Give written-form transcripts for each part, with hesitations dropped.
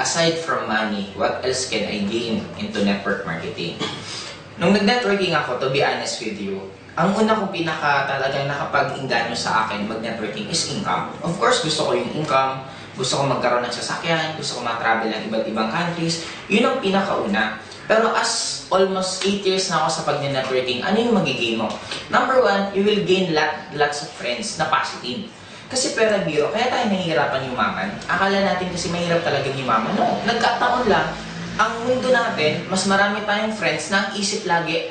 aside from money, what else can I gain into network marketing? Nung nag-networking ako, to be honest with you, ang una kong talagang nakapag-inganyo sa akin mag-networking is income. Of course, gusto ko yung income, gusto ko magkaroon ng sasakyan, gusto ko mag-travel ng iba't ibang countries. Yun ang pinakauna. Pero as almost 8 years na ako sa pag-networking, ano yung magigain mo? Number one, you will gain lots of friends na positive. Kasi pera biro, kaya tayo nahihirapan yumaman. Akala natin kasi mahirap talagang yumaman. No, nagkataon lang, ang mundo natin, mas marami tayong friends na ang isip lagi,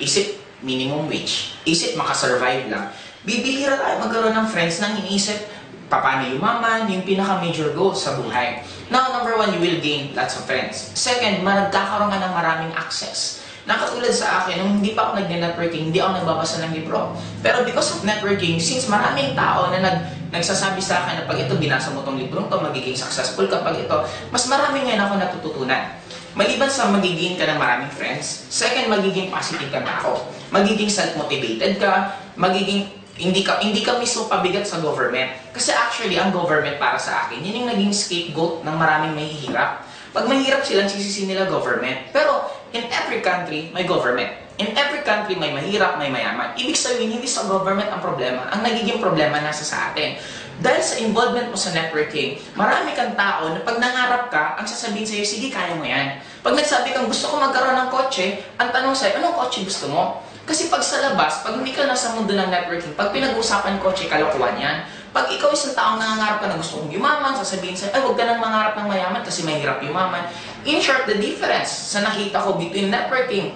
isip minimum wage, isip makasurvive lang. Bibihira tayo magkaroon ng friends na iniisip, paano yumaman, yung pinaka-major goal sa buhay. Now, number one, you will gain lots of friends. Second, magkakaroon ka ng maraming access. Nakatulad sa akin, nung hindi pa ako nag-networking, hindi ako nagbabasa ng libro. Pero because of networking, since maraming tao na nagsasabi sa akin na pag ito, binasa mo tong librong to, magiging successful kapag ito, mas marami ngayon ako natututunan. Maliban sa magiging ka ng maraming friends, second, magiging positive ka tao. Magiging self-motivated ka, magiging hindi ka mismo pabigat sa government. Kasi actually, ang government para sa akin, yun yung naging scapegoat ng maraming mahihirap. Pag mahirap sila, sisisi nila government. Pero, in every country, may government. In every country, may mahirap, may mayaman. Ibig sabihin, hindi sa government ang problema. Ang nagiging problema nasa sa atin. Dahil sa involvement mo sa networking, marami kang tao na pag nangarap ka, ang sasabihin sa'yo, sige, kaya mo yan. Pag nagsabi kang gusto ko magkaroon ng kotse, ang tanong sa'yo, anong kotse gusto mo? Kasi pag sa labas, pag hindi ka nasa mundo ng networking, pag pinag-uusapan kotse, kalokohan yan. Pag ikaw isang taong nangangarap ka na gusto kong yumaman, sasabihin sa'yo, ay, huwag ka nang mangarap ng mayaman kasi mahirap yumaman. In short, the difference sa nakita ko between networking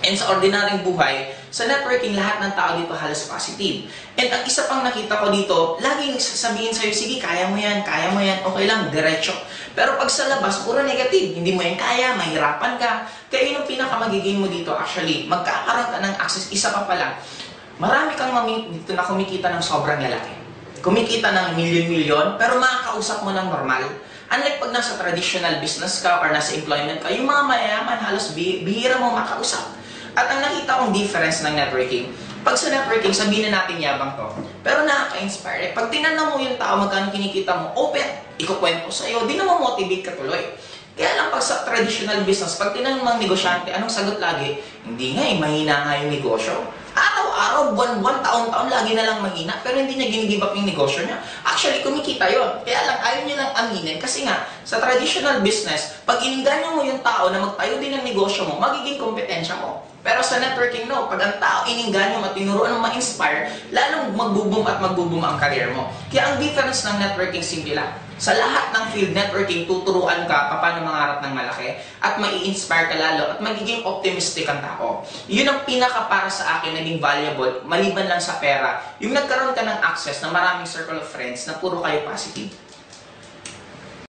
and sa ordinaryong buhay, sa networking, lahat ng tao dito halos positive. And ang isa pang nakita ko dito, laging sasabihin sa'yo, sige, kaya mo yan, okay lang, diretso. Pero pag sa labas, puro negative, hindi mo yan kaya, mahirapan ka. Kaya yun ang pinaka-magiging mo dito, actually, magkakaroon ka ng access, isa pa pala, marami kang dito na kumikita ng sobrang lalaki. Kumikita ng milyon-milyon, pero makakausap mo ng normal. Unlike pag nasa traditional business ka or nasa employment ka, yung mga mayayaman halos bihira mo makausap. At ang nakita kong difference ng networking, pag sa networking, sabihin na natin yabang to, pero nakaka-inspire. Pag tinanong mo yung tao magkano kinikita mo, open, ikukwento sa'yo, di na mo-motivate ka tuloy. Kaya lang pag sa traditional business, pag tinanong mga negosyante, anong sagot lagi? Hindi nga mahina nga yung negosyo. Araw-araw, buwan-buwan, taon-taon, lagi na lang mahina, pero hindi niya ginigib up yung negosyo niya. Actually, kumikita yon. Kaya lang, ayaw niya lang aminin kasi nga, sa traditional business, pag ininganyo mo yung tao na magtayo din ng negosyo mo, magiging kompetensya mo. Pero sa networking, no, pag ang tao ininganyo mo, tinuruan mo ma-inspire, lalong magbo-boom at magbo-boom ang career mo. Kaya ang difference ng networking, simple lang. Sa lahat ng field networking, tuturuan ka paano mangarap ng malaki at mai-inspire ka lalo at magiging optimistic ang tao. Yun ang pinaka para sa akin naging valuable, maliban lang sa pera, yung nagkaroon ka ng access na maraming circle of friends na puro kayo positive.